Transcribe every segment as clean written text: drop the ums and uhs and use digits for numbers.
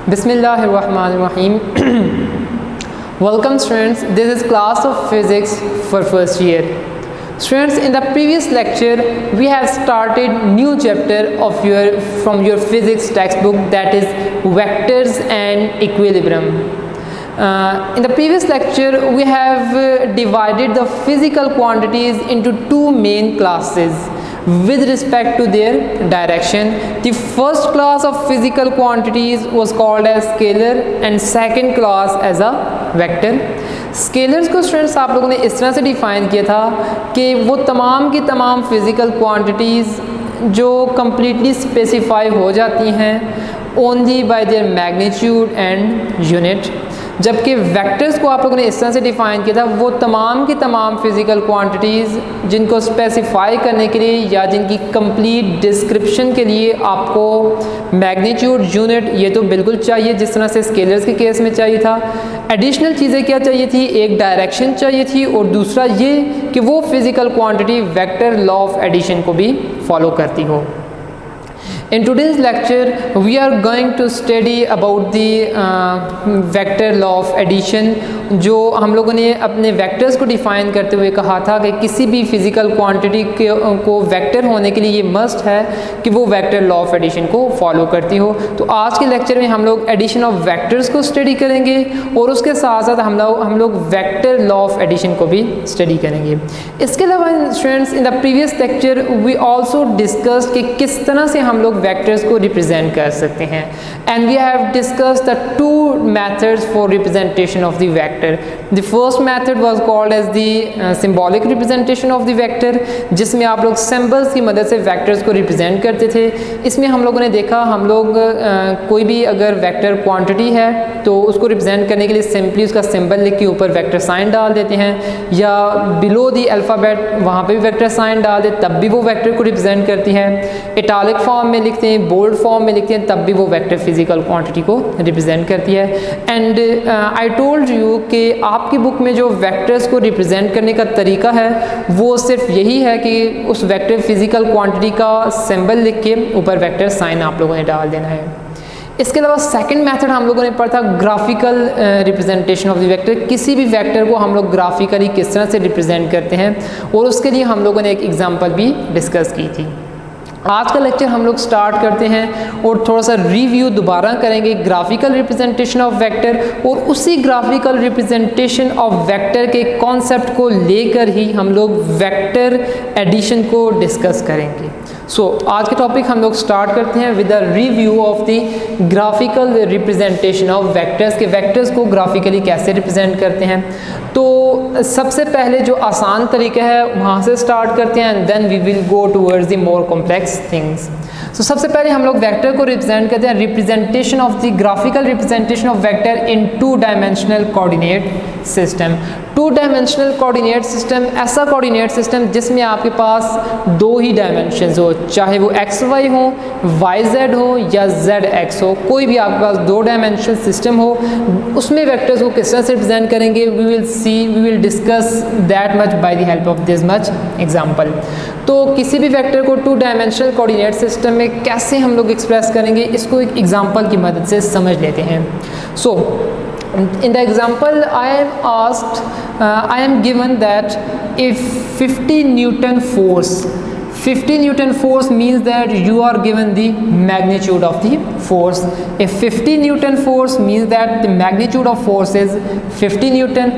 Bismillahirrahmanirrahim. Welcome students, this is class of physics for first year. Students, in the previous lecture we have started new chapter of from your physics textbook, that is vectors and equilibrium. In the previous lecture we have divided the physical quantities into two main classes with respect to their direction. The first class of physical quantities was called as scalar and second class as a vector. Scalars को students आप लोगों ने इस तरह से define किया था कि वो तमाम की तमाम फिज़िकल क्वांटिटीज़ जो कम्प्लीटली स्पेसिफाई हो जाती हैं only by there magnitude and unit, जबकि वेक्टर्स को आप लोगों ने इस तरह से डिफ़ाइन किया था वो तमाम की तमाम फिज़िकल क्वांटिटीज़ जिनको स्पेसिफाई करने के लिए या जिनकी कंप्लीट डिस्क्रिप्शन के लिए आपको मैग्नीट्यूड यूनिट ये तो बिल्कुल चाहिए जिस तरह से स्केलर्स के केस में चाहिए था। एडिशनल चीज़ें क्या चाहिए थी, एक डायरेक्शन चाहिए थी और दूसरा ये कि वो physical quantity vector law of addition को भी फॉलो करती हो। In today's lecture we are going to study about the vector law of addition, जो हम लोगों ने अपने वेक्टर्स को डिफ़ाइन करते हुए कहा था कि किसी भी फिज़िकल क्वांटिटी को वेक्टर होने के लिए ये मस्ट है कि वो वेक्टर लॉ ऑफ एडिशन को फॉलो करती हो। तो आज के लेक्चर में हम लोग एडिशन ऑफ वेक्टर्स को स्टडी करेंगे और उसके साथ साथ हम लोग वेक्टर लॉ ऑफ एडिशन को भी स्टडी करेंगे। इसके अलावा students, in the previous lecture we also discussed कि किस तरह से हम लोग वेक्टर्स को रिप्रेजेंट कर सकते हैं, and we have discussed the two methods for representation of the vector. The first method was called as the symbolic representation of the vector, जिसमें आप लोग सिंबल्स की मदद से वेक्टर्स को रिप्रेजेंट करते थे। इसमें हम लोगों ने देखा हम लोग कोई भी अगर वेक्टर क्वांटिटी है तो उसको रिप्रेजेंट करने के लिए सिंपली उसका सिंबल लिख के ऊपर वेक्टर साइन डाल देते हैं, या बिलो द अल्फ़ाबेट वहाँ पे भी वेक्टर साइन डाल दे तब भी वो वेक्टर को रिप्रेजेंट करती है। इटालिक फॉर्म में लिखते हैं, बोल्ड फॉर्म में लिखते हैं, तब भी वो वेक्टर फिजिकल क्वांटिटी को रिप्रेजेंट करती है। एंड आई टोल्ड यू कि आपकी बुक में जो वेक्टर्स को रिप्रेजेंट करने का तरीका है वो सिर्फ यही है कि उस वेक्टर फिजिकल क्वांटिटी का सिंबल लिख के ऊपर वेक्टर साइन आप लोगों ने डाल देना है। इसके अलावा सेकंड मेथड हम लोगों ने पढ़ा था graphical representation of the vector. किसी भी वेक्टर को हम लोग ग्राफिकली किस तरह से रिप्रेजेंट करते हैं और उसके लिए हम लोगों ने एक एग्जांपल भी डिस्कस की थी। आज का लेक्चर हम लोग स्टार्ट करते हैं और थोड़ा सा रिव्यू दोबारा करेंगे ग्राफिकल रिप्रेजेंटेशन ऑफ वेक्टर, और उसी ग्राफिकल रिप्रेजेंटेशन ऑफ वेक्टर के कॉन्सेप्ट को लेकर ही हम लोग वेक्टर एडिशन को डिस्कस करेंगे। सो आज के टॉपिक हम लोग स्टार्ट करते हैं with a review of the graphical representation of vectors के वेक्टर्स को ग्राफिकली कैसे रिप्रेजेंट करते हैं। तो सबसे पहले जो आसान तरीका है वहाँ से स्टार्ट करते हैं and then we will go towards the more complex things. So सबसे पहले हम लोग वेक्टर को रिप्रेजेंट करते हैं representation of the graphical representation of vector in two dimensional coordinate system. Two dimensional coordinate system ऐसा कोऑर्डिनेट सिस्टम जिसमें आपके पास दो ही डायमेंशंस हो, चाहे वो एक्स वाई हो, वाई जेड हो या जेड एक्स हो, कोई भी आपके पास दो डायमेंशनल सिस्टम हो, उसमें वेक्टर्स को किस तरह से रिप्रेजेंट करेंगे we will discuss that much by the help of this much example. तो किसी भी वेक्टर को टू डायमेंशनल कोऑर्डिनेट सिस्टम में कैसे हम लोग एक्सप्रेस करेंगे इसको एक एग्जांपल की मदद से समझ लेते हैं। सो in the example I am given that if 50 Newton force means that you are given the magnitude of the force. If 50 Newton force means that the magnitude of force is 50 Newton,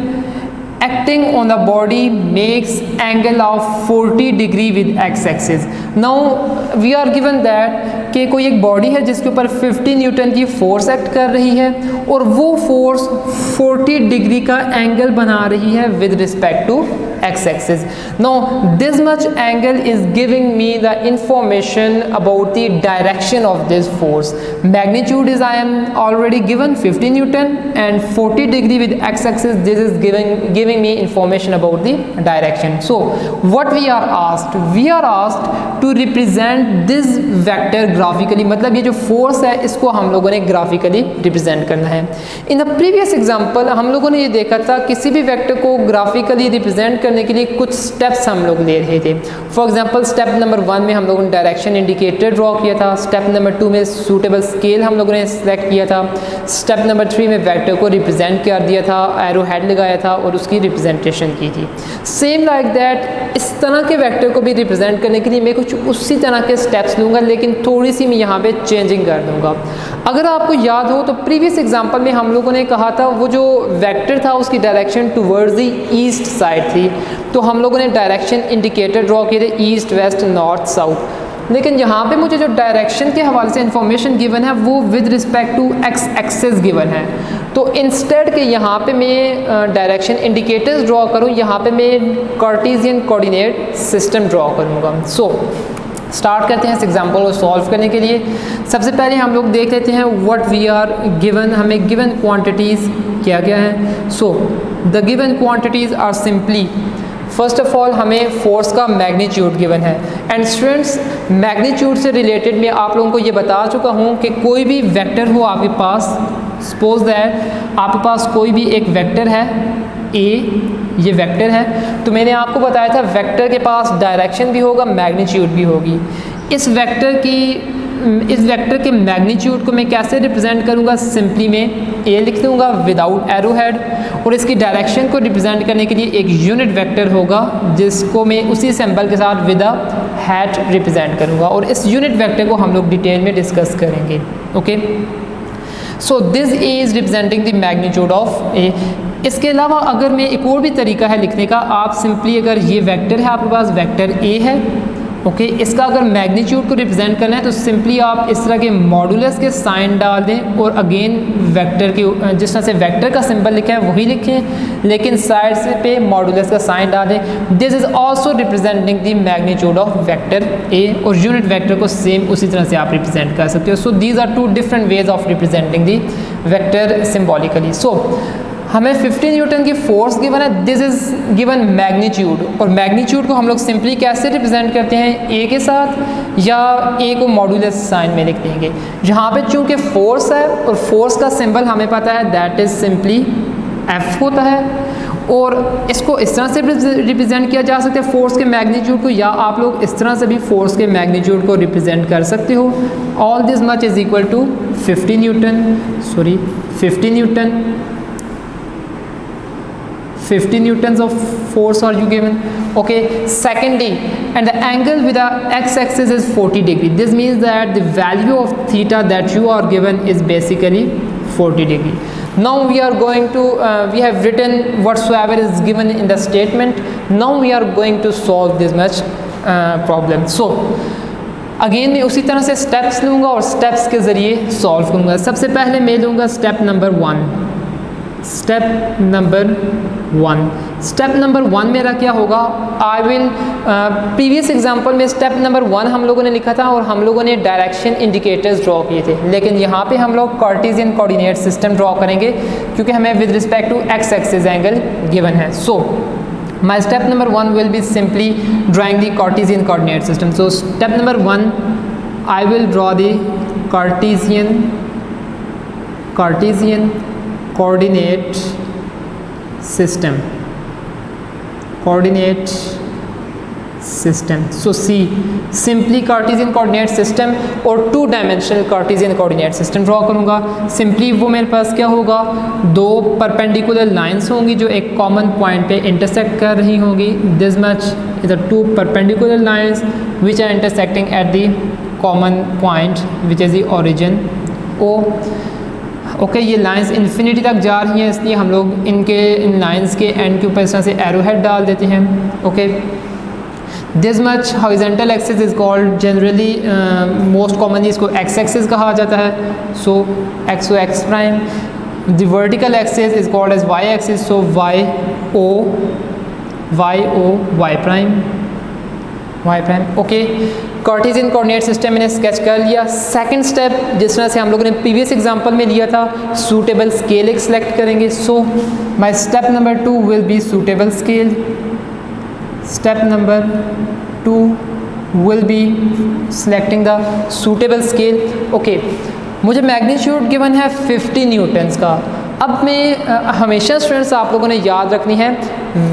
acting on the body makes angle of 40 degree with x-axis. Now we are given that कि कोई एक body है जिसके ऊपर 50 Newton की force act कर रही है और वो फोर्स 40 डिग्री का एंगल बना रही है with respect to x axis. Now this much angle is giving me the information about the direction of this force. Magnitude is I am already given 50 Newton and 40 degree with x axis. This is giving me information about the direction. So what we are asked to represent this vector graphically. मतलब ये जो force है इसको हम लोगों ने graphically represent करना है. In the previous example हम लोगों ने ये देखा था किसी भी vector को graphically represent करने करने के लिए कुछ स्टेप्स हम लोग ले रहे थे। फॉर एग्जांपल स्टेप नंबर 1 में हम लोगों ने डायरेक्शन इंडिकेटर ड्रॉ किया था, स्टेप नंबर 2 में सूटेबल स्केल हम लोगों ने सेलेक्ट किया था, स्टेप नंबर 3 में वेक्टर को रिप्रेजेंट कर दिया था, एरो हेड लगाया था और उसकी रिप्रेजेंटेशन की थी। सेम लाइक दैट इस तरह के वेक्टर को भी रिप्रेजेंट करने के लिए मैं कुछ उसी तरह के स्टेप्स लूँगा, लेकिन थोड़ी सी मैं यहाँ पे चेंजिंग कर दूँगा। अगर आपको याद हो तो प्रीवियस एग्जाम्पल में हम लोगों ने कहा था वो जो वेक्टर था उसकी direction towards the east side थी, तो हम लोगों ने डायरेक्शन इंडिकेटर ड्रॉ किए थे ईस्ट, वेस्ट, नॉर्थ, साउथ। लेकिन यहाँ पे मुझे जो डायरेक्शन के हवाले से इंफॉर्मेशन गिवन है वो with respect to X axis given है, तो इंस्टेड के यहाँ पे मैं डायरेक्शन इंडिकेटर्स ड्रॉ करूँ, यहाँ पे मैं कार्टेशियन कोऑर्डिनेट सिस्टम ड्रॉ करूँगा। सो स्टार्ट करते हैं इस एग्जाम्पल को सॉल्व करने के लिए। सबसे पहले हम लोग देख लेते हैं व्हाट वी आर गिवन, हमें गिवन क्वांटिटीज़ क्या क्या हैं। So the given quantities are simply, first of all हमें फोर्स का मैग्नीट्यूड गिवन है। एंड स्टूडेंट्स मैग्नीट्यूड से रिलेटेड मैं आप लोगों को ये बता चुका हूँ कि कोई भी वेक्टर हो आपके पास, सपोज दैट आपके पास कोई भी एक वेक्टर है ए, ये वेक्टर है, तो मैंने आपको बताया था वेक्टर के पास डायरेक्शन भी होगा, मैग्नीट्यूड भी होगी। इस वेक्टर के मैग्नीट्यूड को मैं कैसे रिप्रेजेंट करूँगा, सिंपली मैं ए लिख दूँगा विदाउट एरो हेड, और इसकी डायरेक्शन को रिप्रेजेंट करने के लिए एक यूनिट वेक्टर होगा जिसको मैं उसी सिंबल के साथ विद अ हैट रिप्रेजेंट करूँगा, और इस यूनिट वेक्टर को हम लोग डिटेल में डिस्कस करेंगे। Okay, so this A is representing the magnitude of A. इसके अलावा अगर मैं एक और भी तरीका है लिखने का, आप सिंपली अगर ये वेक्टर है आपके पास, वेक्टर ए है, ओके, इसका अगर मैग्नीट्यूड को रिप्रेजेंट करना है तो सिंपली आप इस तरह के मॉडुलस के साइन डाल दें और अगेन वेक्टर के जिस तरह से वेक्टर का सिंबल लिखा है वही लिखें, लेकिन साइड से पे मॉडुलस का साइन डाल दें। This is also representing the magnitude of vector A, और यूनिट वेक्टर को सेम उसी तरह से आप रिप्रेजेंट कर सकते हो। So these are two different ways of representing the vector symbolically. So हमें 15 न्यूटन की फोर्स गिवन है, दिस इज़ गिवन मैग्नीट्यूड, और मैग्नीट्यूड को हम लोग सिंपली कैसे रिप्रेजेंट करते हैं, ए के साथ, या ए को मॉडुलस साइन में लिख देंगे, जहाँ पे चूँकि फोर्स है और फोर्स का सिंबल हमें पता है दैट इज़ सिंपली एफ होता है, और इसको इस तरह से रिप्रेजेंट किया जा सकता है फोर्स के मैग्नीट्यूड को, या आप लोग इस तरह से भी फोर्स के मैग्नीट्यूड को रिप्रेजेंट कर सकते हो। All this much is equal to 50 newtons of force are you given. Okay, secondly, and the angle with the x-axis is 40 degree. This means that the value of theta that you are given is basically 40 degree. Now we are going to we have written whatsoever is given in the statement. Now we are going to solve this much problem. So again मैं उसी तरह से steps लूँगा और steps के ज़रिए solve करूँगा। सबसे पहले मैं लूँगा स्टेप नंबर 1। स्टेप नंबर 1 मेरा क्या होगा, आई विल प्रीवियस एग्जांपल में स्टेप नंबर 1 हम लोगों ने लिखा था और हम लोगों ने डायरेक्शन इंडिकेटर्स ड्रॉ किए थे, लेकिन यहाँ पे हम लोग कार्टेशियन कोऑर्डिनेट सिस्टम ड्रॉ करेंगे क्योंकि हमें with respect to X axis angle given है। So my step number 1 will be simply drawing the Cartesian coordinate system. So step number 1, I will draw the Cartesian coordinate system. So see, simply Cartesian coordinate system और 2-dimensional Cartesian coordinate system draw करूँगा। Simply वो मेरे पास क्या होगा, दो perpendicular lines होंगी जो एक कॉमन पॉइंट पे इंटरसेक्ट कर रही होंगी। This much is the 2 perpendicular lines which are intersecting at the common point which is the origin O. Okay, ये लाइंस इन्फिनिटी तक जा रही हैं, इसलिए हम लोग इन लाइंस के एंड के ऊपर इस तरह से एरो हेड डाल देते हैं। Okay, this much horizontal axis is called generally most commonly इसको एक्स एक्सिस कहा जाता है। So x O x prime, the vertical axis is called as y axis, so y O y prime. Okay, Cartesian coordinate system मैंने sketch कर लिया। Second step जिस तरह से हम लोगों ने प्रीवियस एग्जांपल में लिया था, सूटेबल स्केल एक सेलेक्ट करेंगे। So my step number 2 will be suitable scale. Step number 2 will be selecting the suitable scale. Okay, मुझे मैग्नीट्यूड गिवन है 50 न्यूटन्स का, अब मैं हमेशा स्टूडेंट्स आप लोगों ने याद रखनी है,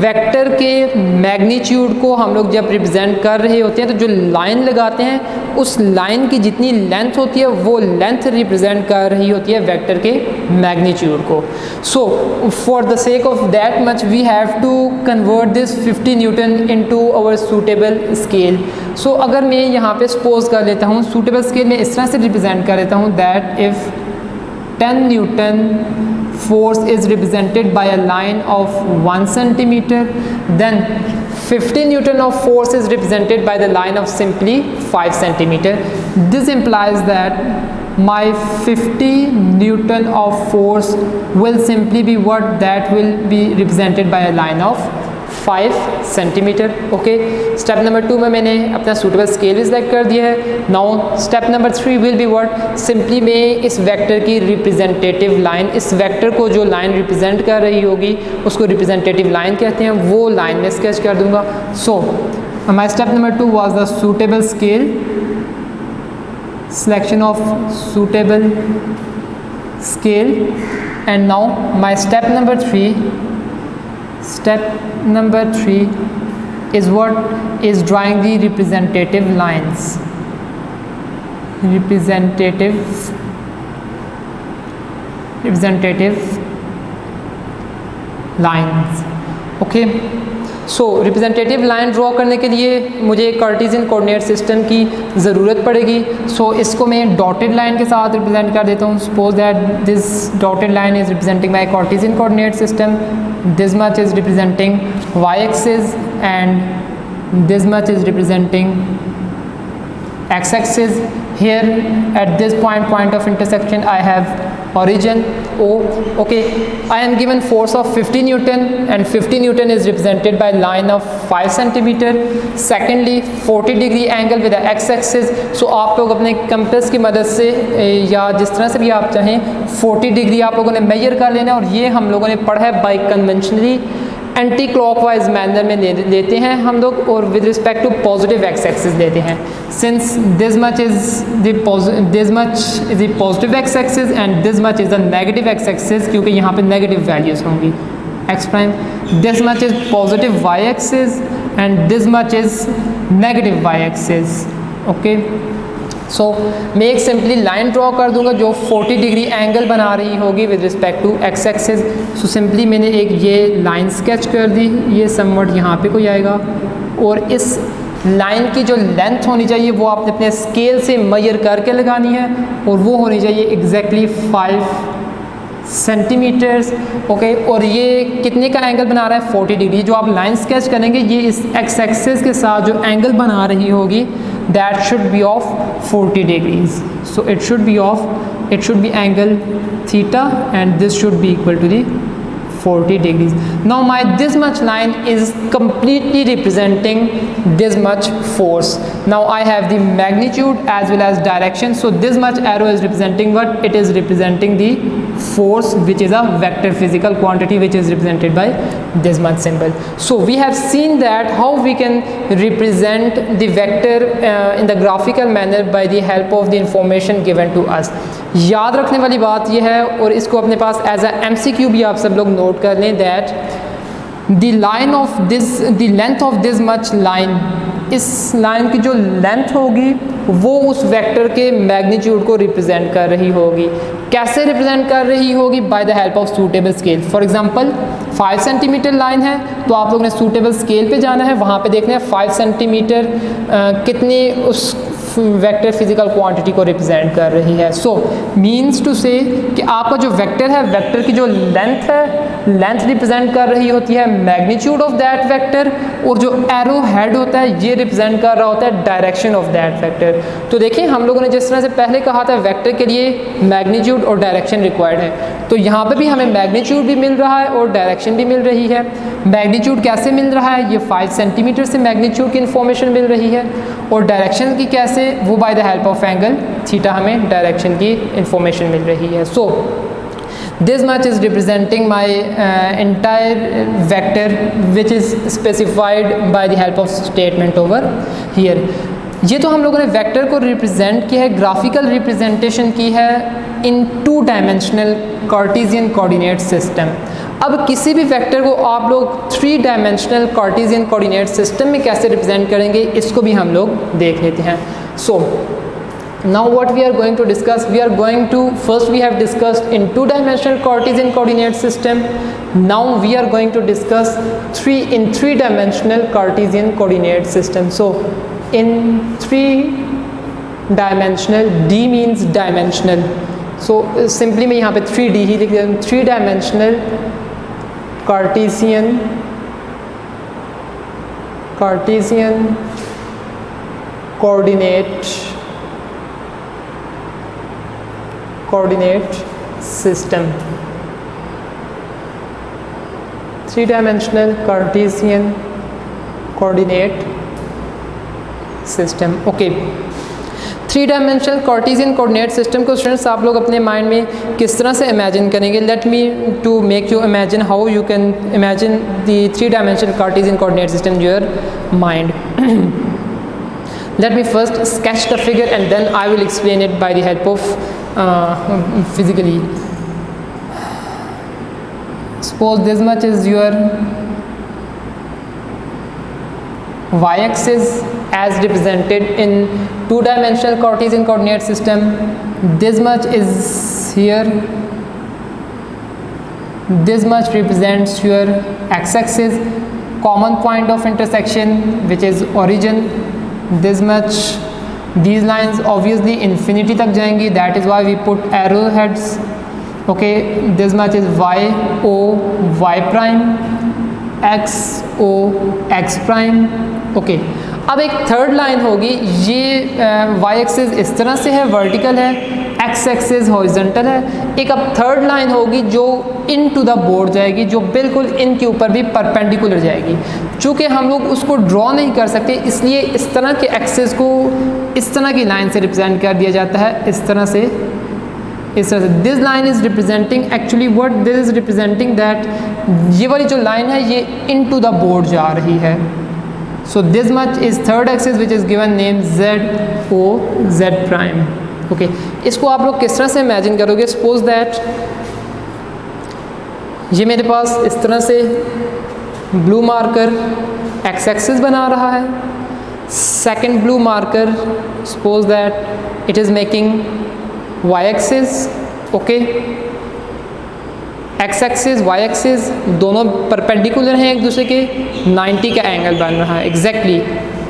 वेक्टर के मैग्नीट्यूड को हम लोग जब रिप्रेजेंट कर रहे होते हैं तो जो लाइन लगाते हैं उस लाइन की जितनी लेंथ होती है वो लेंथ रिप्रेजेंट कर रही होती है वेक्टर के मैग्नीट्यूड को. So for the sake of that much we have to convert this 50 newton into our suitable scale. So अगर मैं यहाँ पे सपोज कर लेता हूँ सूटेबल स्केल में इस तरह से रिप्रेजेंट कर लेता हूँ that if 10 Newton force is represented by a line of 1 centimeter, then 50 Newton of force is represented by the line of simply 5 centimeter. This implies that my 50 Newton of force will simply be what that will be represented by a line of 5 centimetre. Okay, step number 2 में मैंने अपना suitable scale भी select कर दिया है. Now step number 3 will be what, simply मैं इस vector की रिप्रेजेंटेटिव लाइन, इस वेक्टर को जो लाइन रिप्रेजेंट कर रही होगी उसको रिप्रेजेंटेटिव लाइन कहते हैं, वो लाइन में स्केच कर दूंगा. So my step number 2 was the suitable scale, selection of suitable scale, and now my step number 3 is what is drawing the representative lines, representative lines. Okay, so representative line draw करने के लिए मुझे Cartesian coordinate system की ज़रूरत पड़ेगी. सो इसको मैं dotted line के साथ रिप्रेजेंट कर देता हूँ. Suppose that this dotted line is representing my Cartesian coordinate system. This much is representing y-axis and this much is representing x-axis. Here at this point of intersection I have origin O. Okay, I am given force of 50 Newton and 50 Newton is represented by line of 5 centimeter. Secondly 40 degree angle with the x-axis. So आप लोग अपने compass की मदद से या जिस तरह से भी आप चाहें 40 डिग्री आप लोगों ने मेजर कर लेना. और ये हम लोगों ने पढ़ा है by conventionally anti clockwise manner में लेते हैं हम लोग, और with respect to positive x axis लेते हैं. Since this much is the positive x axis and this much is the negative x axis, क्योंकि यहाँ पे नेगेटिव वैल्यूज होंगी x prime. This much is positive y axis and this much is negative y axis. Okay, so मैं एक simply line draw कर दूंगा जो 40 degree angle बना रही होगी with respect to X axis. So simply मैंने एक ये लाइन स्केच कर दी, ये समवट यहाँ पे कोई आएगा, और इस लाइन की जो लेंथ होनी चाहिए वो आपने अपने स्केल से मेजर करके लगानी है, और वो होनी चाहिए एग्जैक्टली 5 सेंटीमीटर्स. ओके, और ये कितने का एंगल बना रहा है 40 डिग्री. जो आप लाइन स्केच करेंगे ये इस एक्स एक्सिस के साथ जो एंगल बना रही होगी that should be of 40 degrees. So it should be angle theta and this should be equal to the 40 degrees. Now this much line is completely representing this much force. Now I have the magnitude as well as direction. So this much arrow is representing what? It is representing the force, which is a vector physical quantity which is represented by this much symbol. So we have seen that how we can represent the vector in the graphical manner by the help of the information given to us. याद रखने वाली बात यह है, और इसको अपने पास as a MCQ भी आप सब लोग नोट कर लें, that the length of this much line, इस लाइन की जो लेंथ होगी वो उस वेक्टर के मैग्नीट्यूड को रिप्रेजेंट कर रही होगी. कैसे रिप्रेजेंट कर रही होगी? Bye the help of suitable scale. For example 5 centimetre line है तो आप लोगों ने सूटेबल स्केल पे जाना है, वहाँ पे देखना है 5 सेंटीमीटर कितने उस वेक्टर फिजिकल क्वांटिटी को रिप्रेजेंट कर रही है. सो मीन्स टू से कि आपका जो वेक्टर है, वेक्टर की जो लेंथ है, लेंथ रिप्रेजेंट कर रही होती है मैग्नीट्यूड ऑफ दैट वेक्टर, और जो एरो हेड होता है ये रिप्रेजेंट कर रहा होता है डायरेक्शन ऑफ दैट वेक्टर. तो देखिए हम लोगों ने जिस तरह से पहले कहा था वेक्टर के लिए मैग्नीट्यूड और डायरेक्शन रिक्वायर्ड है, तो यहाँ पे भी हमें मैग्नीट्यूड भी मिल रहा है और डायरेक्शन भी मिल रही है. मैग्नीट्यूड कैसे मिल रहा है? ये 5 सेंटीमीटर से मैग्नीट्यूड की इन्फॉर्मेशन मिल रही है, और डायरेक्शन की कैसे? वो bye the help of angle theta हमें डायरेक्शन की इन्फॉर्मेशन मिल रही है. सो this much is representing my entire vector which is specified by the help of statement over here. ये तो हम लोगों ने वेक्टर को रिप्रेजेंट किया है, ग्राफिकल रिप्रेजेंटेशन की है इन 2 डायमेंशनल कार्टेशियन कोऑर्डिनेट सिस्टम। अब किसी भी वेक्टर को आप लोग 3 डायमेंशनल कार्टेशियन कोऑर्डिनेट सिस्टम में कैसे रिप्रेजेंट करेंगे, इसको भी हम लोग देख लेते हैं। सो now what we are going to discuss, we are going to first we have discussed in 2 dimensional Cartesian coordinate system. Now we are going to discuss 3 dimensional Cartesian coordinate system. So in 3 dimensional, D means dimensional, so simply मैं यहाँ पे 3D ही लिख देता हूँ, 3 dimensional Cartesian coordinate system, 3-dimensional Cartesian coordinate system. Okay, 3-dimensional Cartesian coordinate system को students आप लोग अपने माइंड में किस तरह से इमेजिन करेंगे? Let me to make you imagine how you can imagine the 3-dimensional Cartesian coordinate system in your mind. Let me first sketch the figure and then I will explain it by the help of physically. Suppose this much is your y-axis as represented in 2-dimensional Cartesian coordinate system. This much is here. This much represents your x-axis, common point of intersection which is origin. This much, these lines obviously infinity तक जाएंगी, that is why we put arrow heads. Okay, this much is y o y prime, x o x prime. Okay, अब एक third line होगी, ये y axis इस तरह से है, वर्टिकल है, x एक्सिस हॉरिजॉन्टल है। एक अब थर्ड लाइन होगी जो इन टू द बोर्ड जाएगी, जो बिल्कुल इनके ऊपर भी परपेंडिकुलर जाएगी। चूँकि हम लोग उसको ड्रॉ नहीं कर सकते, इसलिए इस तरह के एक्सिस को इस तरह की लाइन से रिप्रेजेंट कर दिया जाता है, इस तरह से। This line is representing actually what this is representing that ये वाली जो लाइन है ये इन टू द बोर्ड जा रही है। So this much is third axis which is given name Z O Z prime. Okay, इसको आप लोग किस तरह से इमेजिन करोगे? Suppose that ये मेरे पास इस तरह से ब्लू मार्कर x एक्सिस बना रहा है, second blue marker suppose that it is making y axis. Okay, x axis y axis दोनों परपेंडिकुलर हैं एक दूसरे के, 90 का एंगल बन रहा है एग्जैक्टली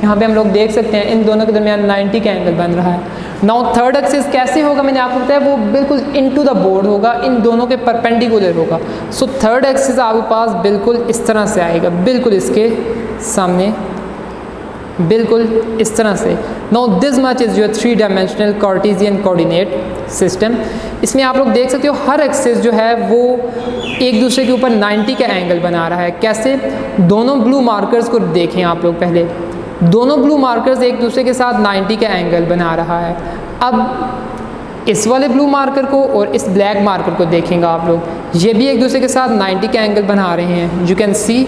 यहाँ पे हम लोग देख सकते हैं इन दोनों के दरमियान 90 का एंगल बन रहा है। नाउ थर्ड एक्सिस कैसे होगा, मैंने आपको बताया वो बिल्कुल इनटू द बोर्ड होगा, इन दोनों के परपेंडिकुलर होगा। सो थर्ड एक्सिस आपके पास बिल्कुल इस तरह से आएगा, बिल्कुल इसके सामने, बिल्कुल इस तरह से। Now this much is your 3-dimensional Cartesian coordinate system. इसमें आप लोग देख सकते हो हर एक्सिस जो है वो एक दूसरे के ऊपर 90 का एंगल बना रहा है। कैसे? दोनों ब्लू मार्कर्स को देखें आप लोग पहले, दोनों ब्लू मार्कर्स एक दूसरे के साथ 90 का एंगल बना रहा है। अब इस वाले ब्लू मार्कर को और इस ब्लैक मार्कर को देखेंगे आप लोग, ये भी एक दूसरे के साथ 90 का एंगल बना रहे हैं। यू कैन सी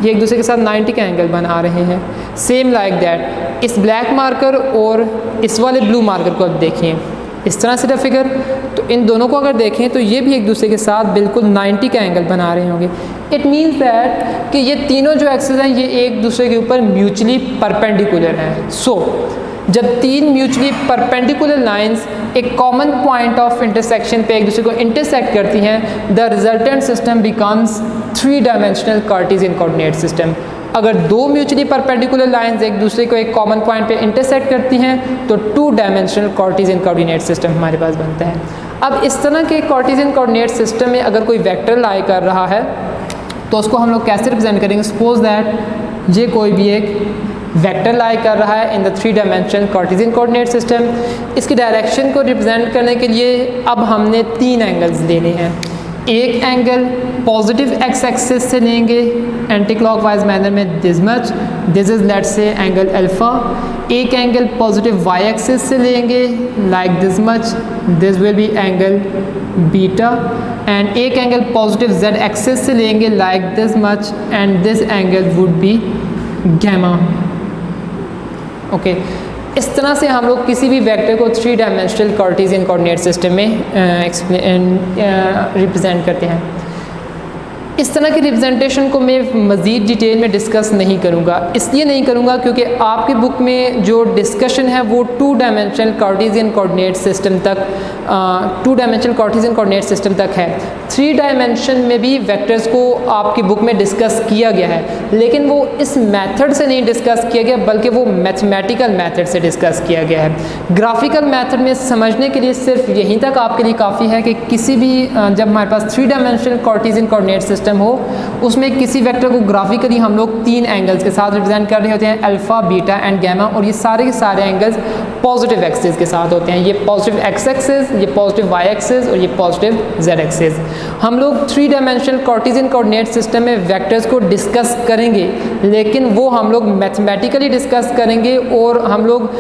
ये एक दूसरे के साथ 90 का एंगल बना रहे हैं। सेम लाइक दैट इस ब्लैक मार्कर और इस वाले ब्लू मार्कर को अब देखिए, इस तरह से द फिगर, तो इन दोनों को अगर देखें तो ये भी एक दूसरे के साथ बिल्कुल 90 का एंगल बना रहे होंगे। इट मीन्स दैट कि ये तीनों जो एक्सिस हैं ये एक दूसरे के ऊपर म्यूचुअली परपेंडिकुलर हैं। सो जब तीन म्यूचुअली परपेंडिकुलर लाइंस एक कॉमन पॉइंट ऑफ इंटरसेक्शन पे एक दूसरे को इंटरसेक्ट करती हैं, the resultant system becomes 3-dimensional Cartesian coordinate system. अगर दो म्यूचुअली परपेंडिकुलर लाइंस एक दूसरे को एक कॉमन पॉइंट पे इंटरसेक्ट करती हैं तो 2-dimensional कार्टेशियन कोऑर्डिनेट सिस्टम हमारे पास बनता है। अब इस तरह के कार्टेशियन कोऑर्डिनेट सिस्टम में अगर कोई वेक्टर लाई कर रहा है तो उसको हम लोग कैसे रिप्रेजेंट करेंगे? सपोज दैट ये कोई भी एक वेक्टर लाई कर रहा है in the 3-dimensional Cartesian coordinate system. इसकी डायरेक्शन को रिप्रेजेंट करने के लिए अब हमने 3 एंगल्स लेने हैं। एक एंगल पॉजिटिव x एक्सिस से लेंगे एंटी क्लॉकवाइज मैनर में, this much, this is let's say angle alpha. एक एंगल पॉजिटिव y एक्सिस से लेंगे like this much, this will be angle beta. And एक एंगल पॉजिटिव z एक्सिस से लेंगे like this much and this angle would be gamma. Okay, इस तरह से हम लोग किसी भी वेक्टर को 3 डायमेंशनल कार्टेशियन कोऑर्डिनेट सिस्टम में रिप्रेजेंट करते हैं। इस तरह की रिप्रेजेंटेशन को मैं मज़ीद डिटेल में डिस्कस नहीं करूँगा, इसलिए नहीं करूँगा क्योंकि आपकी बुक में जो डिस्कशन है वो 2 डायमेंशनल कार्टेशियन कोऑर्डिनेट सिस्टम तक 2 डायमेंशनल कार्टेशियन कोऑर्डिनेट सिस्टम तक है। 3 डायमेंशन में भी वेक्टर्स को आपकी बुक में डिस्कस किया गया है, लेकिन वो इस मेथड से नहीं डिस्कस किया गया बल्कि वो मैथमेटिकल मेथड से डिस्कस किया गया है। ग्राफिकल मेथड में समझने के लिए सिर्फ यहीं तक आपके लिए काफ़ी है कि किसी भी जब हमारे पास 3 डायमेंशनल कार्टेशियन कोऑर्डिनेट सिस्टम हो उसमें किसी वेक्टर को ग्राफिकली हम लोग 3 एंगल्स के साथ रिप्रेजेंट कर रहे होते हैं, अल्फा, बीटा एंड गैमा, और ये सारे के सारे एंगल्स पॉजिटिव एक्सिस के साथ होते हैं। ये पॉजिटिव एक्स एक्सिस, ये पॉजिटिव वाई एक्सिस और ये पॉजिटिव जेड एक्सिस। हम लोग 3 डायमेंशनल कार्टेशियन कोऑर्डिनेट सिस्टम में वेक्टर्स को डिस्कस करेंगे, लेकिन वो हम लोग मैथमेटिकली डिस्कस करेंगे, और हम लोग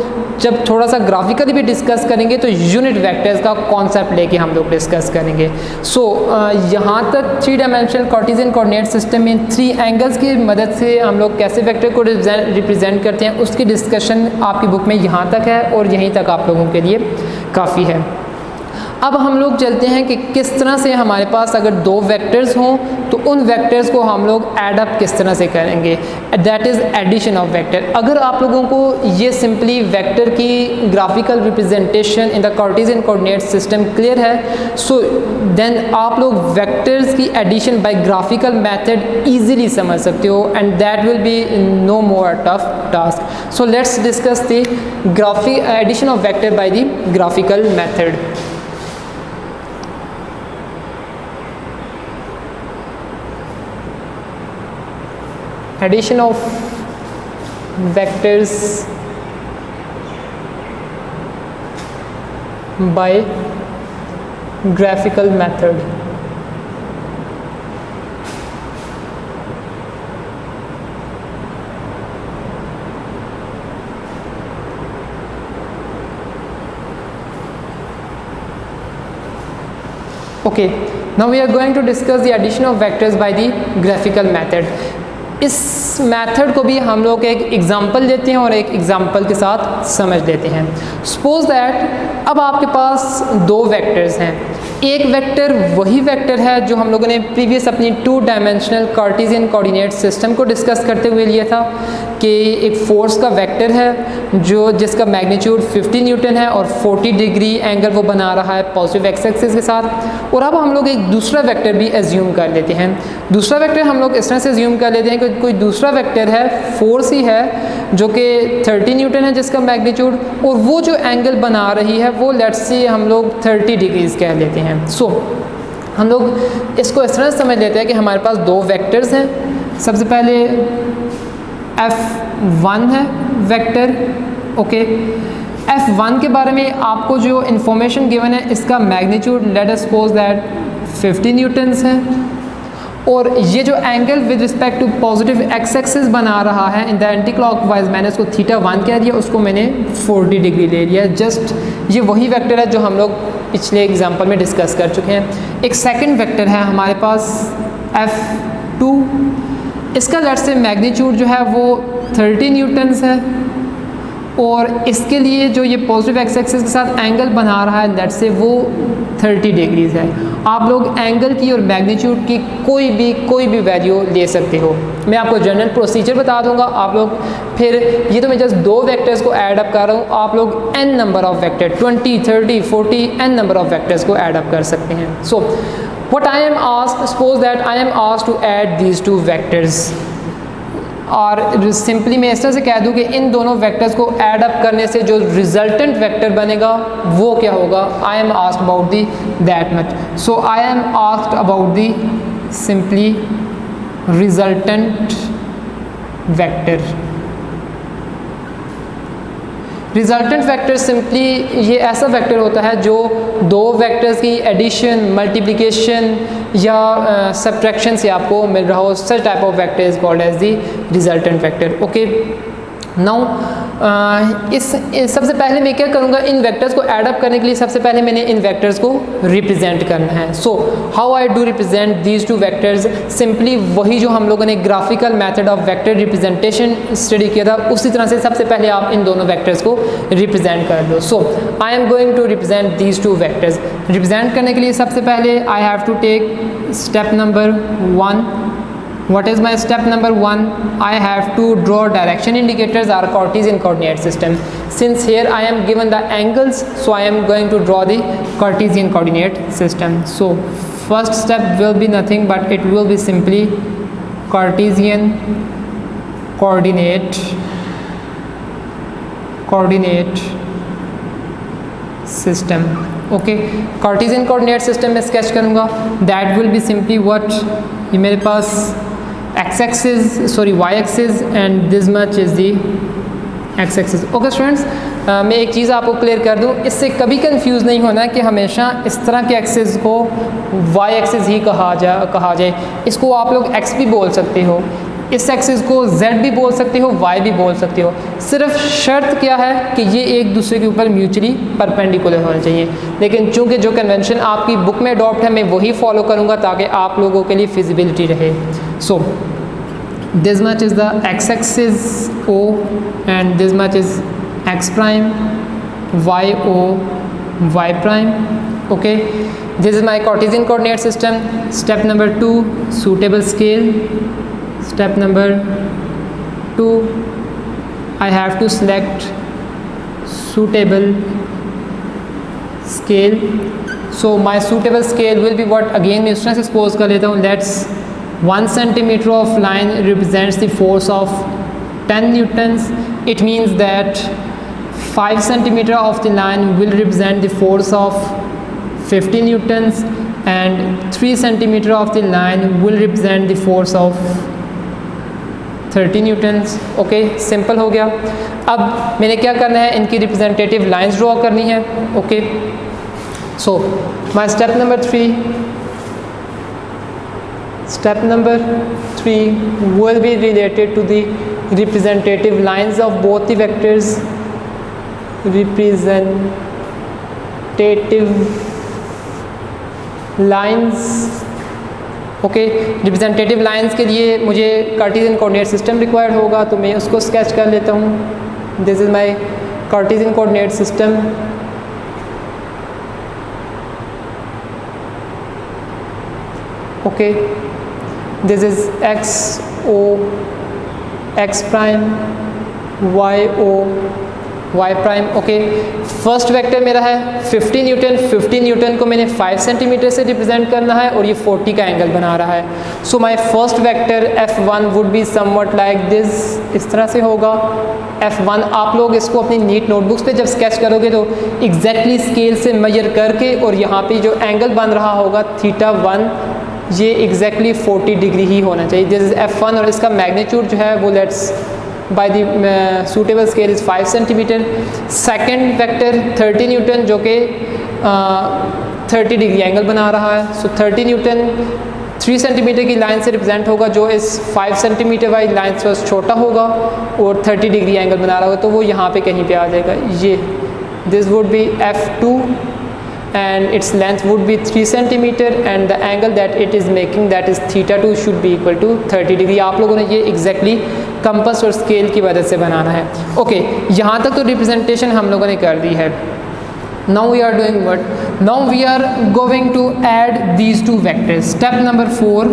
जब थोड़ा सा ग्राफिकली भी डिस्कस करेंगे तो यूनिट वेक्टर्स का कॉन्सेप्ट लेके हम लोग डिस्कस करेंगे। यहाँ तक 3 डायमेंशनल कार्टेशियन कोऑर्डिनेट सिस्टम में 3 एंगल्स की मदद से हम लोग कैसे वेक्टर को रिप्रेजेंट करते हैं उसकी डिस्कशन आपकी बुक में यहाँ तक है, और यहीं तक आप लोगों के लिए काफ़ी है। अब हम लोग चलते हैं कि किस तरह से हमारे पास अगर 2 वेक्टर्स हों तो उन वेक्टर्स को हम लोग ऐड अप किस तरह से करेंगे, that is addition of vector. अगर आप लोगों को ये सिंपली वेक्टर की graphical representation in the Cartesian coordinate system clear है, सो देन आप लोग वेक्टर्स की addition by graphical method easily समझ सकते हो, and that will be no more tough task. So let's discuss the addition of vector by the graphical method. Addition of vectors by graphical method. Okay, now we are going to discuss the addition of vectors by the graphical method. इस method को भी हम लोग एक example लेते हैं और एक एग्ज़ाम्पल के साथ समझ लेते हैं। सपोज दैट अब आपके पास 2 वेक्टर्स हैं। एक वेक्टर वही वेक्टर है जो हम लोगों ने प्रीवियस अपनी 2 डायमेंशनल कार्टेशियन कोऑर्डिनेट सिस्टम को डिस्कस करते हुए लिया था कि एक फोर्स का वेक्टर है जिसका मैग्नीट्यूड 50 न्यूटन है और 40 डिग्री एंगल वो बना रहा है पॉजिटिव एक्स एक्सिस के साथ। और अब हम लोग एक दूसरा वेक्टर भी एज्यूम कर लेते हैं। दूसरा वेक्टर हम लोग इस तरह से एज्यूम कर लेते हैं कि कोई दूसरा वेक्टर है, फोर्स ही है जो कि 30 न्यूटन है जिसका मैग्नीट्यूड, और वो जो एंगल बना रही है वो लेट्स से हम लोग 30 डिग्रीज कह लेते हैं। हम लोग इसको इस तरह समझ लेते हैं कि हमारे पास 2 वेक्टर्स हैं। सबसे पहले F1 है वेक्टर, ओके। F1 के बारे में आपको जो इन्फॉर्मेशन गिवन है इसका magnitude let us suppose that 50 newtons है, और ये जो angle with respect to positive x axis बना रहा है इन द एंटी क्लॉकवाइज, मैंने उसको θ1 कह दिया, उसको मैंने 40 डिग्री ले लिया। जस्ट ये वही वेक्टर है जो हम लोग पिछले एग्जांपल में डिस्कस कर चुके हैं। एक सेकंड वेक्टर है हमारे पास F2, इसका लेट्स से मैग्नीट्यूड जो है वो 30 न्यूटन्स है, और इसके लिए जो ये पॉजिटिव एक्स एक्सिस के साथ एंगल बना रहा है लेट्स से वो 30 डिग्रीज है। आप लोग एंगल की और मैग्नीट्यूड की कोई भी वैल्यू ले सकते हो। मैं आपको जनरल प्रोसीजर बता दूंगा, आप लोग फिर ये तो मैं जस्ट 2 वेक्टर्स को ऐड अप कर रहा हूँ, आप लोग n number of vector 20, 30, 40 n number of vectors को ऐड अप कर सकते हैं। So what I am asked, suppose that I am asked to add these 2 vectors, और सिंपली मैं इस तरह से कह दूँ कि इन दोनों वेक्टर्स को ऐड अप करने से जो रिजल्टेंट वेक्टर बनेगा वो क्या होगा। आई am asked about the that much, so I am asked about the simply resultant vector. Resultant vector simply ये ऐसा वेक्टर होता है जो 2 वेक्टर्स की एडिशन, मल्टीप्लिकेशन या सब्ट्रैक्शन से आपको मिल रहा हो। Such type of vector is called as the resultant vector, okay. Now सबसे पहले मैं क्या करूँगा, इन वेक्टर्स को ऐड अप करने के लिए सबसे पहले मैंने इन वेक्टर्स को रिप्रेजेंट करना है. So how I do represent these two vectors, simply वही जो हम लोगों ने graphical method of vector representation study किया था उसी तरह से सबसे पहले आप इन दोनों वेक्टर्स को रिप्रेजेंट कर दो. So I am going to represent these two vectors. Represent करने के लिए सबसे पहले I have to take step number 1. What is my step number 1? I have to draw direction indicators or Cartesian coordinate system. Since here I am given the angles, so I am going to draw the Cartesian coordinate system. So first step will be nothing but it will be simply Cartesian coordinate system. Okay, Cartesian coordinate system में sketch करूँगा. That will be simply what, ये मेरे पास y axis and this much is the x axis. Okay students, मैं एक चीज़ आपको clear कर दूँ, इससे कभी कंफ्यूज नहीं होना कि हमेशा इस तरह के एक्सिस को y एक्सिस ही कहा जाए. इसको आप लोग x भी बोल सकते हो, इस एक्सिस को z भी बोल सकते हो, y भी बोल सकते हो. सिर्फ शर्त क्या है कि ये एक दूसरे के ऊपर म्यूचुअली परपेंडिकुलर होना चाहिए. लेकिन चूंकि जो कन्वेंशन आपकी बुक में अडॉप्ट है मैं वही फॉलो करूँगा ताकि आप लोगों के लिए फिजिबिलिटी रहे. सो this much is the x axis O and this much is x prime, y O, y prime. Okay, this is my Cartesian coordinate system. Step number 2, suitable scale. Step number 2, I have to select suitable scale. So my suitable scale will be what, again मैं इस तरह से suppose कर लेता हूँ, let's 1 centimeter of line represents the force of 10 newtons. It means that 5 centimeter of the line will represent the force of 50 newtons and 3 centimeter of the line will represent the force of 30 newtons. Okay, simple हो गया. अब मैंने क्या करना है, इनकी representative lines draw करनी है. Okay, so my step number 3 will be related to the representative lines of both the vectors. Representative lines. Okay, representative lines के लिए मुझे Cartesian coordinate system रिक्वायर्ड होगा, तो मैं उसको स्केच कर लेता हूँ. This is my Cartesian coordinate system. Okay, this is x O, x prime, y O, y prime. Okay, first vector मेरा है 50 न्यूटन. 50 न्यूटन को मैंने 5 सेंटीमीटर से रिप्रेजेंट करना है और ये 40 का एंगल बना रहा है. So my first vector f1 would be somewhat like this. इस तरह से होगा f1. आप लोग इसको अपनी नीट नोटबुक्स पे जब स्केच करोगे तो एग्जैक्टली स्केल से मेजर करके और यहाँ पे जो एंगल बन रहा होगा θ1 ये एग्जैक्टली 40 डिग्री ही होना चाहिए. दिस इज f1 और इसका मैग्नीट्यूड जो है वो let's by the suitable scale is 5 centimetre. Second vector 30 Newton जो कि 30 डिग्री एंगल बना रहा है. सो 30 न्यूटन 3 सेंटीमीटर की लाइन से रिप्रेजेंट होगा जो इस 5 सेंटीमीटर वाली लाइन से छोटा होगा और 30 डिग्री एंगल बना रहा होगा, तो वो यहाँ पे कहीं पे आ जाएगा. ये this would be f2 and its length would be 3 centimeter and the angle that it is making, that is θ2, should be equal to 30 degree. आप लोगों ने ये exactly कंपास और स्केल की मदद से बनाना है. ओके, यहाँ तक तो रिप्रेजेंटेशन हम लोगों ने कर दी है. Now we are doing what? Now we are going to add these two vectors. Step number 4.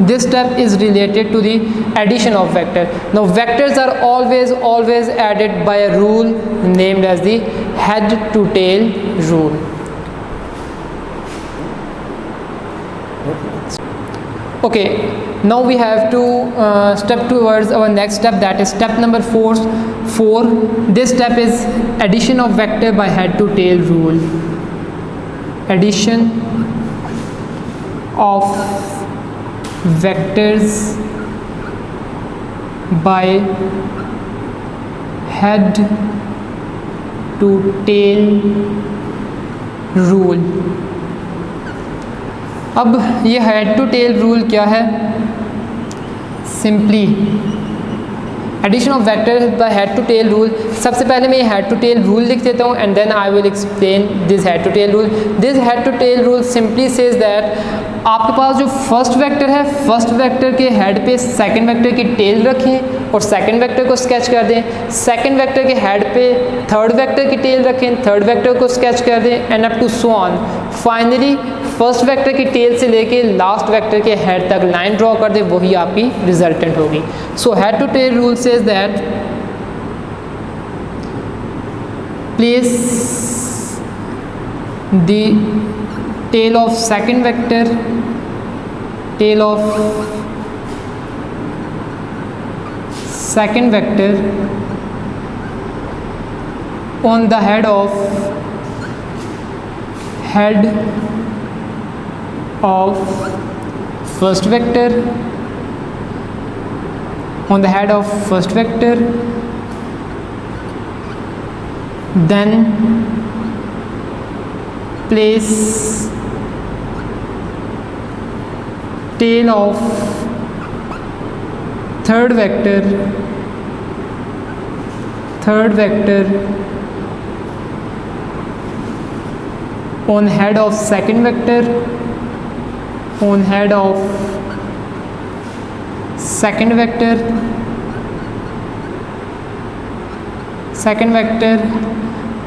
This step is related to the addition of vector. Now vectors are always added by a rule named as the head to tail rule. Okay, now we have to step towards our next step, that is step number 4. This step is addition of vector by head to tail rule. Addition of vectors by head to tail rule. अब ये head to tail rule क्या है? Simply addition of vector by head to tail rule. सबसे पहले मैं head to tail rule लिख देता हूँ and then I will explain this head to tail rule. This head to tail rule simply says that आपके पास जो first vector है, फर्स्ट वेक्टर के हेड पे सेकंड वेक्टर की टेल रखें और सेकंड वेक्टर को स्केच कर दें। सेकंड वेक्टर के हेड पे थर्ड वेक्टर की टेल रखें, थर्ड वेक्टर को स्केच कर दें and up to so on. Finally first vector की टेल से लेके लास्ट वेक्टर के हेड तक लाइन ड्रॉ कर दें, वही आपकी रिजल्टेंट होगी। So head to tail rule says that place the tail of second vector, tail of second vector on the head of first vector, on the head of first vector, then place tail of third vector on head of second vector, on head of second vector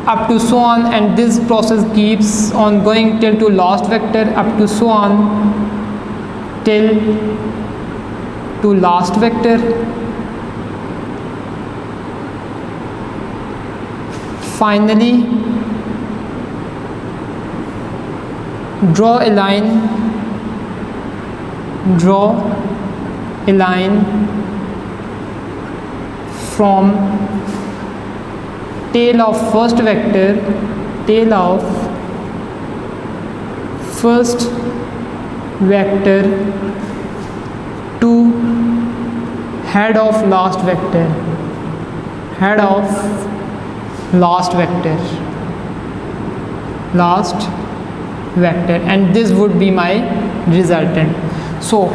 up to so on, and this process keeps on going till to last vector up to so on till to last vector. Finally draw a line from tail of first vector to head of last vector, and this would be my resultant. So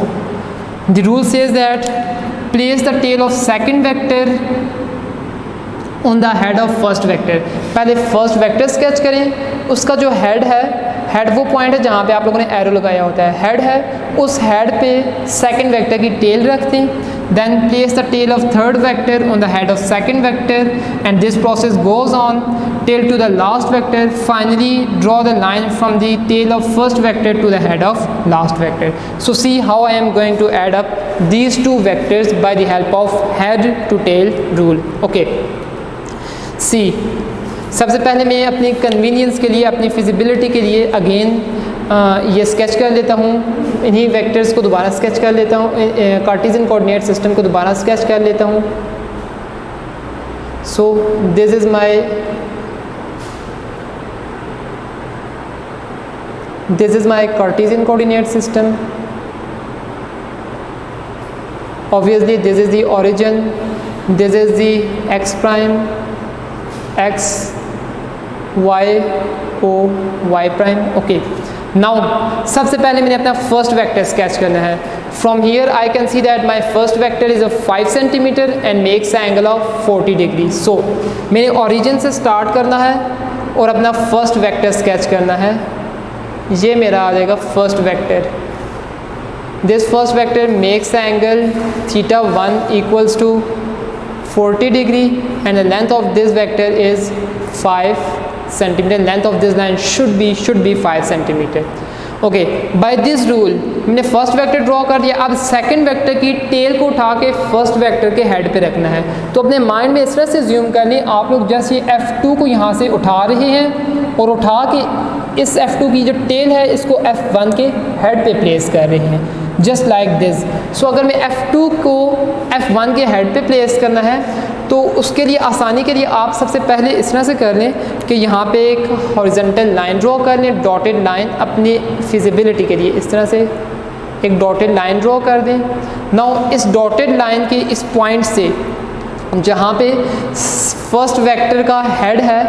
the rule says that place the tail of second vector on the head of first vector. पहले first vector sketch करें, उसका जो head है, head वो point है जहाँ पे आप लोगों ने एरो लगाया होता है, हेड है, उस हेड पे सेकंड वेक्टर की टेल रख दें। Then place the tail of third vector on the head of second vector and this process goes on till to the last vector. Finally draw the line from the tail of first vector to the head of last vector. So see how I am going to add up these two vectors by the help of head to tail rule. Okay, see सबसे पहले मैं अपनी convenience के लिए, अपनी feasibility के लिए again ये स्केच कर लेता हूँ, इन्हीं वेक्टर्स को दोबारा स्केच कर लेता हूँ, कार्टेशियन कोऑर्डिनेट सिस्टम को दोबारा स्केच कर लेता हूँ। So this is my Cartesian coordinate system. Obviously this is the origin, this is the x prime, x y o y prime. Okay, now सबसे पहले मैंने अपना फर्स्ट वेक्टर स्केच करना है। From here I can see that my first vector is 5 centimetre and makes angle of 40 degree. सो मैंने origin से start करना है और अपना फर्स्ट वेक्टर स्केच करना है। ये मेरा आ जाएगा first vector. This first vector makes angle θ1 equals to 40 degree and the length of this vector is 5 centimeter. Length of this line should be 5 centimeter. Okay, by this rule मैंने first vector draw कर दिया। अब second vector की tell को उठा के first vector के head पे रखना है। तो अपने माइंड में इस तरह से ज्यूम कर लें, आप लोग जैसे ये F2 को यहाँ से उठा रहे हैं और उठा के इस F2 की जो टेल है इसको F1 के हेड पे प्लेस कर रहे हैं, जस्ट लाइक दिस। सो अगर मैं F2 को F1 के हेड पे प्लेस करना है तो उसके लिए आसानी के लिए आप सबसे पहले इस तरह से कर लें कि यहाँ पे एक हॉरिजॉन्टल लाइन ड्रॉ कर लें, डॉटेड लाइन, अपनी फिजिबिलिटी के लिए इस तरह से एक डॉटेड लाइन ड्रॉ कर दें। नाउ इस डॉटेड लाइन के इस पॉइंट से जहाँ पे फर्स्ट वेक्टर का हेड है,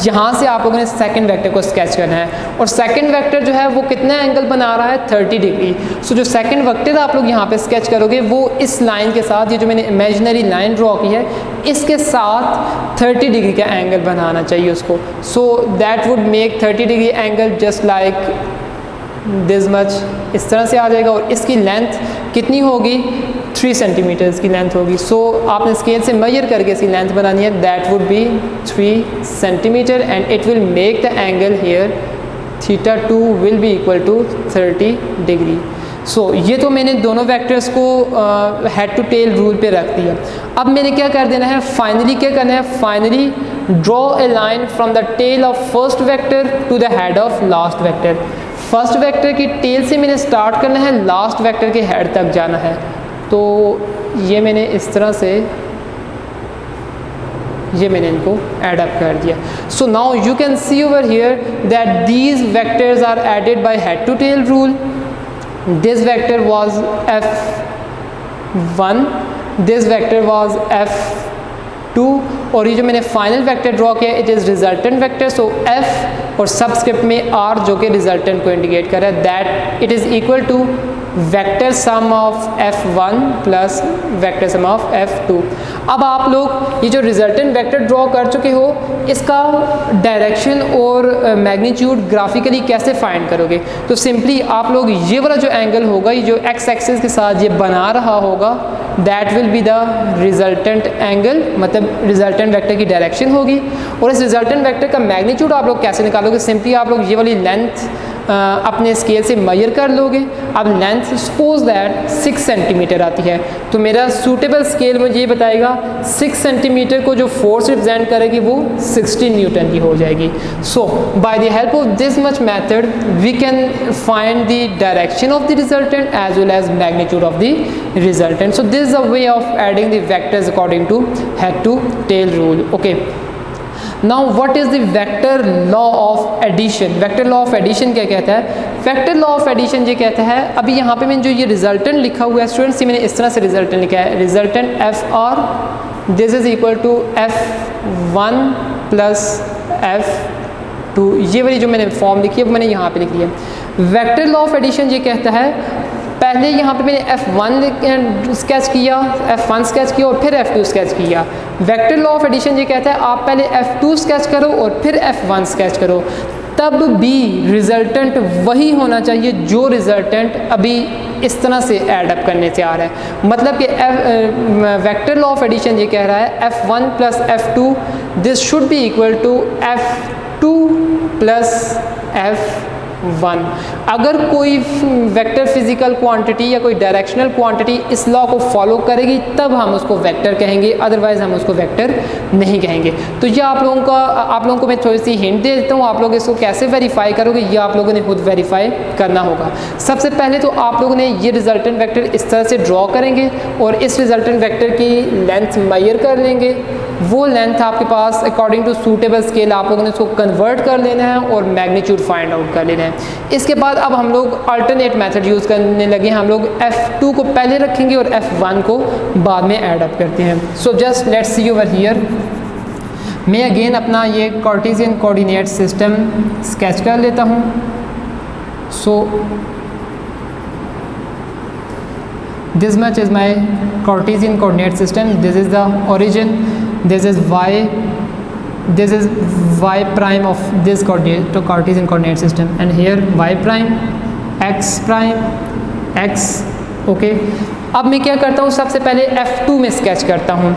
यहाँ से आप लोगों ने सेकंड वेक्टर को स्केच करना है और सेकंड वेक्टर जो है वो कितना एंगल बना रहा है 30 डिग्री। सो जो सेकंड वेक्टर आप लोग यहाँ पे स्केच करोगे वो इस लाइन के साथ, ये जो मैंने इमेजिनरी लाइन ड्रॉ की है इसके साथ 30 डिग्री का एंगल बनाना चाहिए उसको। So that would make 30 degree angle just like this much, इस तरह से आ जाएगा और इसकी लेंथ कितनी होगी 3 सेंटीमीटर्स की लेंथ होगी। सो आपने स्केल से मेजर करके इसकी लेंथ बनानी है, that would be 3 centimetre and it will make the angle here θ2 will be equal to 30 degree. सो ये तो मैंने दोनों वेक्टर्स को हेड टू टेल रूल पे रख दिया। अब मैंने क्या कर देना है, फाइनली क्या करना है, finally draw a line from the tail of first vector to the head of last vector. First vector की टेल से मैंने स्टार्ट करना है, लास्ट वेक्टर के हेड तक जाना है। तो ये मैंने इस तरह से ये मैंने इनको एड अप कर दिया। So now you can see over here that these vectors are added by head to tail rule. This vector was f1, this vector was f2 और ये जो मैंने फाइनल वेक्टर ड्रॉ किया it is resultant vector. So f और subscript में r जो कि resultant को इंडिकेट कर रहा है, that it is equal to vector sum of f1 plus vector sum of f2। अब आप लोग ये जो रिजल्टेंट वेक्टर ड्रॉ कर चुके हो इसका डायरेक्शन और मैग्नीट्यूड ग्राफिकली कैसे फाइंड करोगे, तो सिंपली आप लोग ये वाला जो एंगल होगा, ये जो x एक्सिस के साथ ये बना रहा होगा, that will be the resultant angle, मतलब रिजल्टेंट वेक्टर की डायरेक्शन होगी। और इस रिजल्टेंट वेक्टर का मैग्नीट्यूड आप लोग कैसे निकालोगे, सिंपली आप लोग ये वाली लेंथ अपने स्केल से मेजर कर लोगे। अब लेंथ सपोज दैट 6 सेंटीमीटर आती है तो मेरा सूटेबल स्केल मुझे ये बताएगा 6 सेंटीमीटर को जो फोर्स रिप्रेजेंट करेगी वो 16 न्यूटन की हो जाएगी। So by the help of this much method we can find the direction of the resultant as well as magnitude of the resultant. So this is a way of adding the vectors according to head to tail rule. Okay, now what is the vector law of addition. Vector law of addition क्या कहता है, vector law of addition ये कहता है, अभी यहाँ पे मैंने जो ये रिजल्टेंट लिखा हुआ है स्टूडेंट्स, ये मैंने इस तरह से रिजल्टेंट लिखा है, resultant F R this is equal to f1 plus f2। ये वाली जो मैंने फॉर्म लिखी है वो मैंने यहाँ पे लिख दिया। वेक्टर लॉ ऑफ एडिशन ये कहता है, पहले यहाँ पे मैंने f1 स्केच किया, f1 स्केच किया और फिर f2 स्केच किया। वेक्टर लॉ ऑफ एडिशन ये कहता है आप पहले f2 स्केच करो और फिर f1 स्केच करो, तब भी रिजल्टेंट वही होना चाहिए जो रिजल्टेंट अभी इस तरह से ऐड अप करने से आ रहा है। मतलब कि वेक्टर लॉ ऑफ एडिशन ये कह रहा है f1 plus f2 this should be equal to f2 plus f1। अगर कोई वेक्टर फिजिकल क्वांटिटी या कोई डायरेक्शनल क्वांटिटी इस लॉ को फॉलो करेगी तब हम उसको वेक्टर कहेंगे, अदरवाइज हम उसको वेक्टर नहीं कहेंगे। तो ये आप लोगों को मैं थोड़ी सी हिंट दे देता हूँ, आप लोग इसको कैसे वेरीफाई करोगे ये आप लोगों ने खुद वेरीफाई करना होगा। सबसे पहले तो आप लोगों ने ये रिजल्टेंट वेक्टर इस तरह से ड्रॉ करेंगे और इस रिजल्टेंट वेक्टर की लेंथ मेजर कर लेंगे। वो लेंथ आपके पास अकॉर्डिंग टू सूटेबल स्केल आप लोगों ने उसको कन्वर्ट कर लेना है और मैग्नीट्यूड फाइंड आउट कर लेना है। इसके बाद अब हम लोग अल्टरनेट मेथड यूज़ करने लगे हैं, हम लोग f2 को पहले रखेंगे और f1 को बाद में ऐड अप करते हैं। So just let's see over here, मैं अगेन अपना ये कार्टेशियन कोऑर्डिनेट सिस्टम स्केच कर लेता हूँ। सो this much is my Cartesian coordinate system, this is the origin, this is y prime of this Cartesian coordinate system and here y prime, x prime, x। Okay, अब मैं क्या करता हूँ, सबसे पहले f2 में स्केच करता हूँ।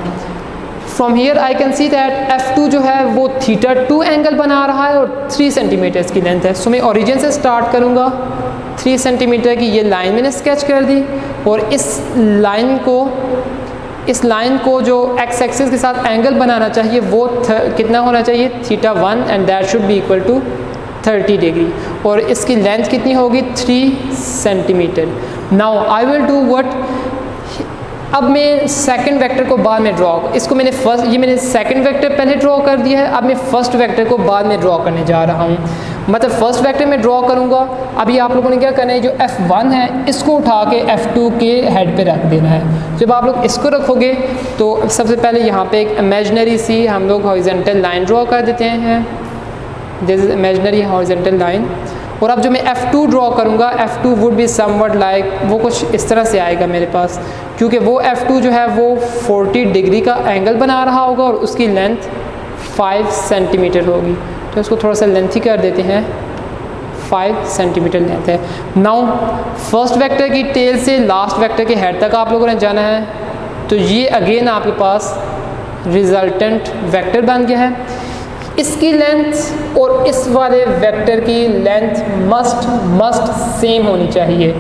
From here I can see that f2 जो है वो θ2 एंगल बना रहा है और 3 सेंटीमीटर्स की लेंथ है। सो मैं ओरिजिन से स्टार्ट करूँगा, 3 सेंटीमीटर की ये लाइन मैंने स्केच कर दी और इस लाइन को जो x एक्सिस के साथ एंगल बनाना चाहिए वो कितना होना चाहिए, θ1 and that should be equal to 30 degree और इसकी लेंथ कितनी होगी 3 centimetre. Now I will do what, अब मैं सेकंड वेक्टर को बाद में ड्रॉ, इसको मैंने सेकंड वेक्टर पहले ड्रॉ कर दिया है, अब मैं फर्स्ट वेक्टर को बाद में ड्रॉ करने जा रहा हूँ। मतलब फर्स्ट वेक्टर में ड्रॉ करूँगा। अभी आप लोगों ने क्या करना है, जो F1 है इसको उठा के F2 के हेड पे रख देना है। जब आप लोग इसको रखोगे तो सबसे पहले यहाँ पे एक इमेजिनरी सी हम लोग हॉरिजॉन्टल लाइन ड्रॉ कर देते हैं, this is imaginary horizontal line. और अब जो मैं F2 ड्रॉ करूँगा, F2 would be somewhat like, वो कुछ इस तरह से आएगा मेरे पास, क्योंकि वो F2 जो है वो 40 डिग्री का एंगल बना रहा होगा और उसकी लेंथ 5 सेंटीमीटर होगी। तो उसको थोड़ा सा लेंथी कर देते हैं, 5 सेंटीमीटर लेंथ है। नाउ फर्स्ट वेक्टर की टेल से लास्ट वेक्टर के हेड तक आप लोगों ने जाना है, तो ये अगेन आपके पास रिजल्टेंट वेक्टर बन गया है। इसकी लेंथ और इस वाले वेक्टर की लेंथ मस्ट सेम होनी चाहिए।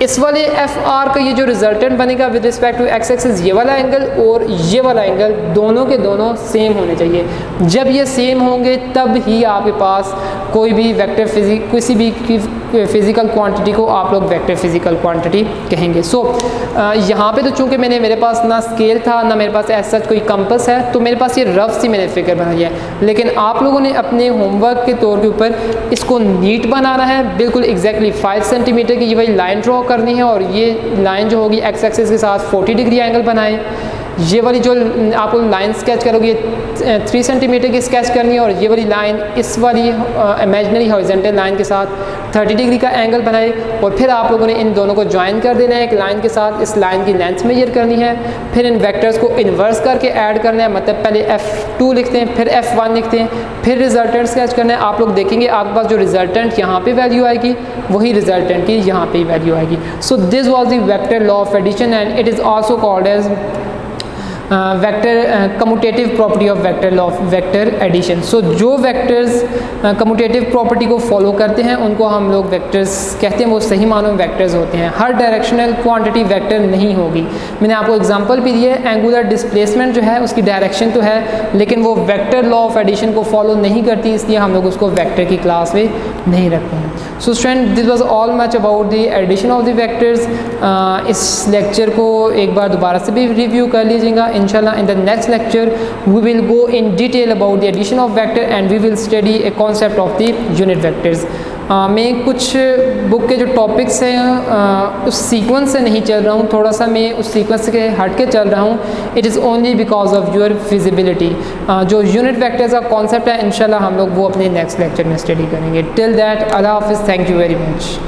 इस वाले एफ आर का ये जो रिजल्टेंट बनेगा with respect to X axis, ये वाला एंगल और ये वाला एंगल दोनों के दोनों सेम होने चाहिए। जब ये सेम होंगे तब ही आपके पास कोई भी वेक्टर किसी भी फिज़िकल क्वांटिटी को आप लोग वेक्टर फिज़िकल क्वांटिटी कहेंगे। सो यहाँ पे तो चूँकि मेरे पास ना स्केल था ना मेरे पास ऐसा कोई कंपस है, तो मेरे पास ये रफ सी मैंने फिगर बनाई है, लेकिन आप लोगों ने अपने होमवर्क के तौर के ऊपर इसको नीट बनाना है। बिल्कुल एग्जैक्टली 5 सेंटीमीटर की ये वही लाइन ड्रॉ करनी है और ये लाइन जो होगी एक्स एक्सिस के साथ 40 डिग्री एंगल बनाए। ये वाली जो आप लाइन स्केच करोगे 3 सेंटीमीटर की स्केच करनी है और ये वाली लाइन इस वाली इमेजिनरी हॉरिजॉन्टल लाइन के साथ 30 डिग्री का एंगल बनाए और फिर आप लोगों ने इन दोनों को ज्वाइन कर देना है एक लाइन के साथ। इस लाइन की लेंथ मेजर करनी है, फिर इन वेक्टर्स को इन्वर्स करके ऐड करना है, मतलब पहले F2 लिखते हैं फिर F1 लिखते हैं, फिर रिजल्टेंट स्केच करना है। आप लोग देखेंगे आपके पास जो रिजल्टेंट यहाँ पे वैल्यू आएगी वही रिजल्टेंट की यहाँ पे वैल्यू आएगी। So this was the vector law of addition and it is also called as vector commutative property of vector law of vector addition. सो जो वेक्टर्स कम्यूटेटिव प्रॉपर्टी को फॉलो करते हैं उनको हम लोग वेक्टर्स कहते हैं, वो सही मानों में वेक्टर्स होते हैं। हर डायरेक्शनल क्वांटिटी वेक्टर नहीं होगी। मैंने आपको एग्जांपल भी दिए, एंगुलर डिस्प्लेसमेंट जो है उसकी डायरेक्शन तो है लेकिन वो वेक्टर लॉ ऑफ एडिशन को फॉलो नहीं करती, इसलिए हम लोग उसको वेक्टर की क्लास में नहीं रखते हैं। So student, this was all much about the addition of the vectors. इस लेक्चर को एक बार दोबारा से भी रिव्यू कर लीजिएगा। Inshallah, in the next lecture we will go in detail about the addition of vector and we will study a concept of the unit vectors. मैं कुछ बुक के जो टॉपिक्स हैं उस सीक्वेंस से नहीं चल रहा हूँ, थोड़ा सा मैं उस सीक्वेंस के हट के चल रहा हूँ। It is only because of your feasibility. जो यूनिट वेक्टर्स का कॉन्सेप्ट है इंशाल्लाह हम लोग वो अपने नेक्स्ट लेक्चर में स्टडी करेंगे। टिल दैट, अल्लाह हाफिज़, थैंक यू वेरी मच।